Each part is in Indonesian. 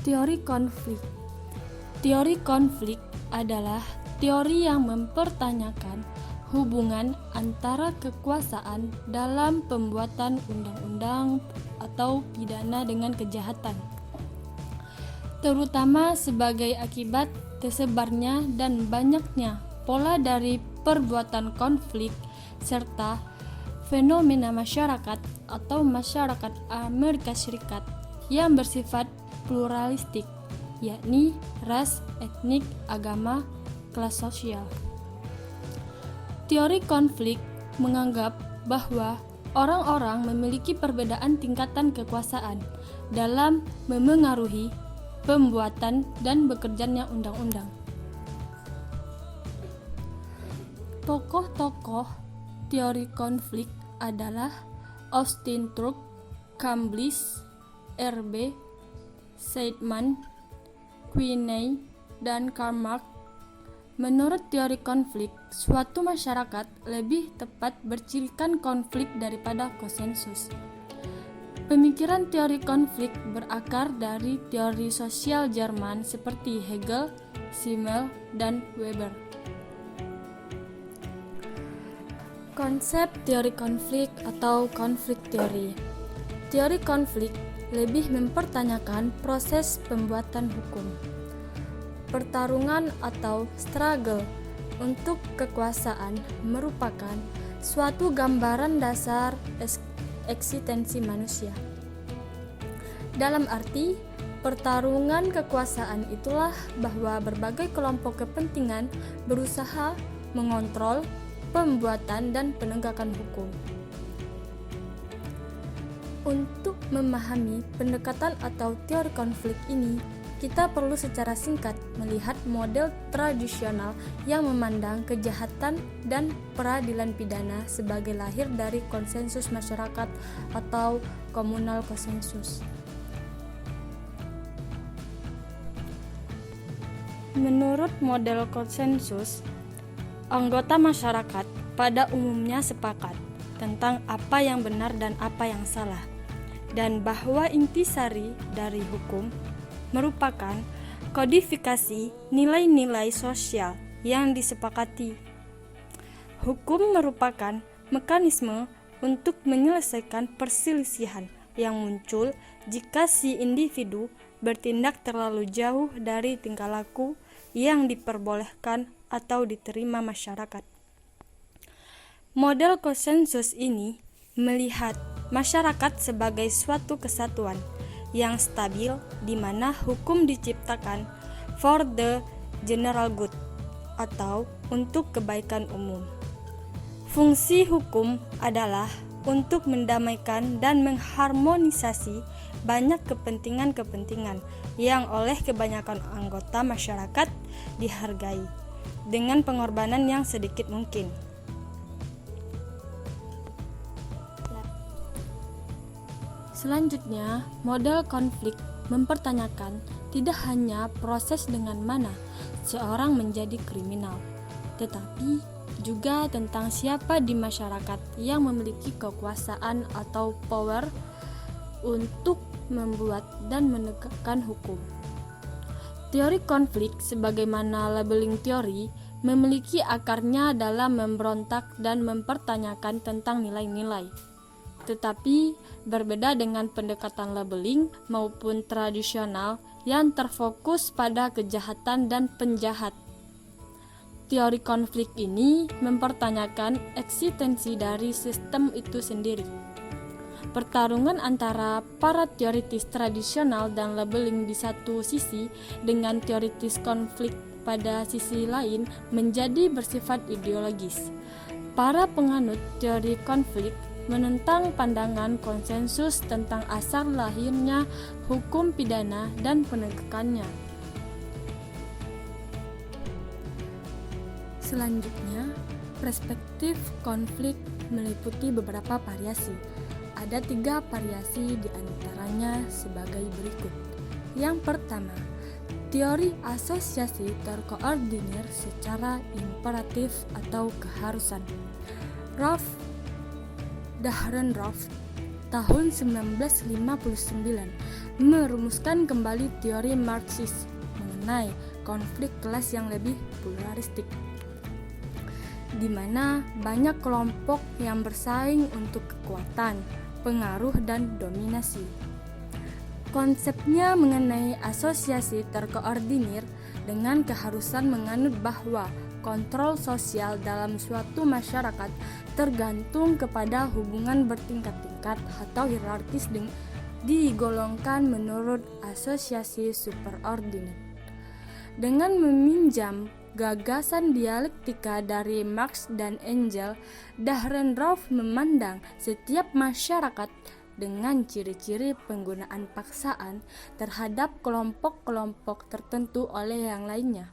Teori konflik. Teori konflik adalah teori yang mempertanyakan hubungan antara kekuasaan dalam pembuatan undang-undang atau pidana dengan kejahatan, terutama sebagai akibat tersebarnya dan banyaknya pola dari perbuatan konflik serta fenomena masyarakat atau masyarakat Amerika Serikat yang bersifat pluralistik, yakni ras, etnik, agama, kelas sosial. Teori konflik menganggap bahwa orang-orang memiliki perbedaan tingkatan kekuasaan dalam memengaruhi pembuatan dan bekerjanya undang-undang. Tokoh-tokoh teori konflik adalah Austin Turk, Cambridge, R.B. Seidman, Quinney, dan Karl Marx. Menurut teori konflik, suatu masyarakat lebih tepat bercirikan konflik daripada konsensus. Pemikiran teori konflik berakar dari teori sosial Jerman seperti Hegel, Simmel, dan Weber. Konsep teori konflik atau konflik teori. Teori konflik lebih mempertanyakan proses pembuatan hukum. Pertarungan atau struggle untuk kekuasaan merupakan suatu gambaran dasar eksistensi manusia. Dalam arti, pertarungan kekuasaan itulah bahwa berbagai kelompok kepentingan berusaha mengontrol pembuatan dan penegakan hukum. Untuk memahami pendekatan atau teori konflik ini, kita perlu secara singkat melihat model tradisional yang memandang kejahatan dan peradilan pidana sebagai lahir dari konsensus masyarakat atau komunal konsensus. Menurut model konsensus, anggota masyarakat pada umumnya sepakat tentang apa yang benar dan apa yang salah, dan bahwa intisari dari hukum merupakan kodifikasi nilai-nilai sosial yang disepakati. Hukum merupakan mekanisme untuk menyelesaikan perselisihan yang muncul jika si individu bertindak terlalu jauh dari tingkah laku yang diperbolehkan atau diterima masyarakat. Model konsensus ini melihat masyarakat sebagai suatu kesatuan yang stabil di mana hukum diciptakan for the general good atau untuk kebaikan umum. Fungsi hukum adalah untuk mendamaikan dan mengharmonisasi banyak kepentingan-kepentingan yang oleh kebanyakan anggota masyarakat dihargai dengan pengorbanan yang sedikit mungkin. Selanjutnya, model konflik mempertanyakan tidak hanya proses dengan mana seorang menjadi kriminal, tetapi juga tentang siapa di masyarakat yang memiliki kekuasaan atau power untuk membuat dan menegakkan hukum. Teori konflik sebagaimana labeling teori memiliki akarnya dalam memberontak dan mempertanyakan tentang nilai-nilai. Tetapi berbeda dengan pendekatan labeling maupun tradisional yang terfokus pada kejahatan dan penjahat. Teori konflik ini mempertanyakan eksistensi dari sistem itu sendiri. Pertarungan antara para teoritis tradisional dan labeling di satu sisi dengan teoritis konflik pada sisi lain menjadi bersifat ideologis. Para penganut teori konflik menentang pandangan konsensus tentang asal lahirnya hukum pidana dan penegakannya. Selanjutnya, perspektif konflik meliputi beberapa variasi. Ada 3 variasi di antaranya sebagai berikut. Yang pertama, teori asosiasi terkoordinir secara imperatif atau keharusan. Rolf Dahrendorf tahun 1959 merumuskan kembali teori Marxis mengenai konflik kelas yang lebih pluralistik, di mana banyak kelompok yang bersaing untuk kekuatan, pengaruh, dan dominasi. Konsepnya mengenai asosiasi terkoordinir dengan keharusan menganut bahwa kontrol sosial dalam suatu masyarakat tergantung kepada hubungan bertingkat-tingkat atau hierarkis digolongkan menurut asosiasi superordinat. Dengan meminjam gagasan dialektika dari Marx dan Engels, Dahrendorf memandang setiap masyarakat dengan ciri-ciri penggunaan paksaan terhadap kelompok-kelompok tertentu oleh yang lainnya.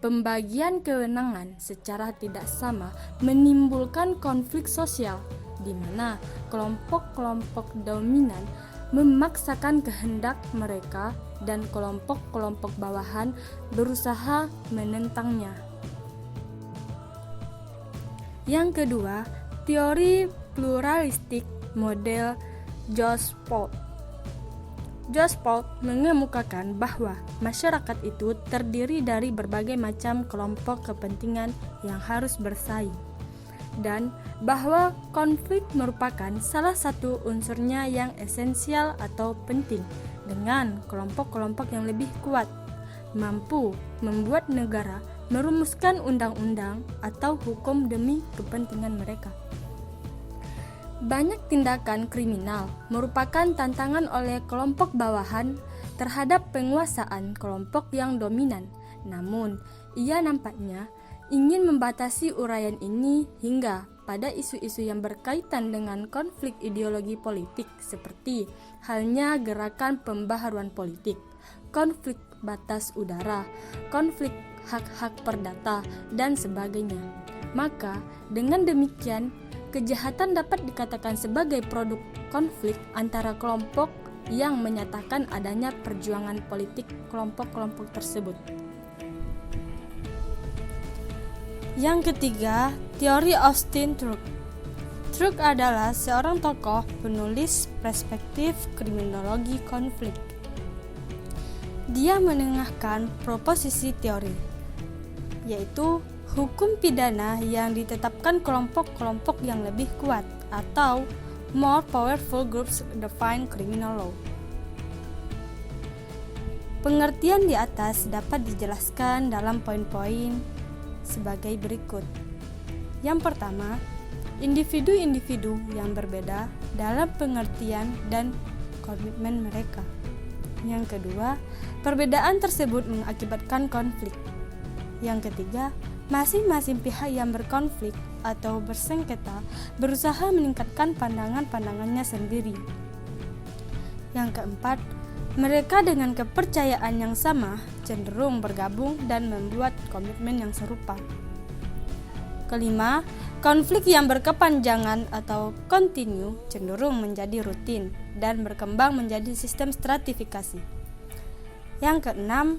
Pembagian kewenangan secara tidak sama menimbulkan konflik sosial, di mana kelompok-kelompok dominan memaksakan kehendak mereka dan kelompok-kelompok bawahan berusaha menentangnya. Yang kedua, teori pluralistik model Joseph mengemukakan bahwa masyarakat itu terdiri dari berbagai macam kelompok kepentingan yang harus bersaing, dan bahwa konflik merupakan salah satu unsurnya yang esensial atau penting, dengan kelompok-kelompok yang lebih kuat mampu membuat negara merumuskan undang-undang atau hukum demi kepentingan mereka. Banyak tindakan kriminal merupakan tantangan oleh kelompok bawahan terhadap penguasaan kelompok yang dominan. Namun, ia nampaknya ingin membatasi uraian ini hingga pada isu-isu yang berkaitan dengan konflik ideologi politik, seperti halnya gerakan pembaharuan politik, konflik batas udara, konflik hak-hak perdata, dan sebagainya. Maka, dengan demikian, kejahatan dapat dikatakan sebagai produk konflik antara kelompok yang menyatakan adanya perjuangan politik kelompok-kelompok tersebut. Yang ketiga, teori Austin Truk. Truk adalah seorang tokoh penulis perspektif kriminologi konflik. Dia menengahkan proposisi teori, yaitu hukum pidana yang ditetapkan kelompok-kelompok yang lebih kuat atau more powerful groups define criminal law. Pengertian di atas dapat dijelaskan dalam poin-poin sebagai berikut. Yang pertama, individu-individu yang berbeda dalam pengertian dan komitmen mereka. Yang kedua, perbedaan tersebut mengakibatkan konflik. Yang ketiga, masing-masing pihak yang berkonflik atau bersengketa berusaha meningkatkan pandangan-pandangannya sendiri. Yang keempat, mereka dengan kepercayaan yang sama cenderung bergabung dan membuat komitmen yang serupa. Kelima, konflik yang berkepanjangan atau kontinu cenderung menjadi rutin dan berkembang menjadi sistem stratifikasi. Yang keenam,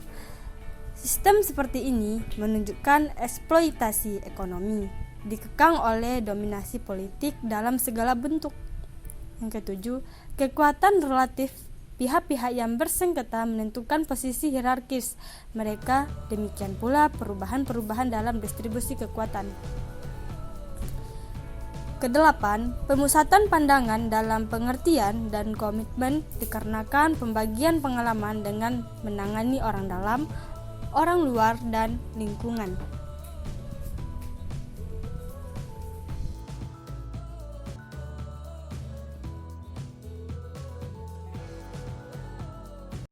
sistem seperti ini menunjukkan eksploitasi ekonomi, dikekang oleh dominasi politik dalam segala bentuk. Yang ketujuh, kekuatan relatif pihak-pihak yang bersengketa menentukan posisi hierarkis mereka, demikian pula perubahan-perubahan dalam distribusi kekuatan. Kedelapan, pemusatan pandangan dalam pengertian dan komitmen dikarenakan pembagian pengalaman dengan menangani orang dalam, orang luar, dan lingkungan.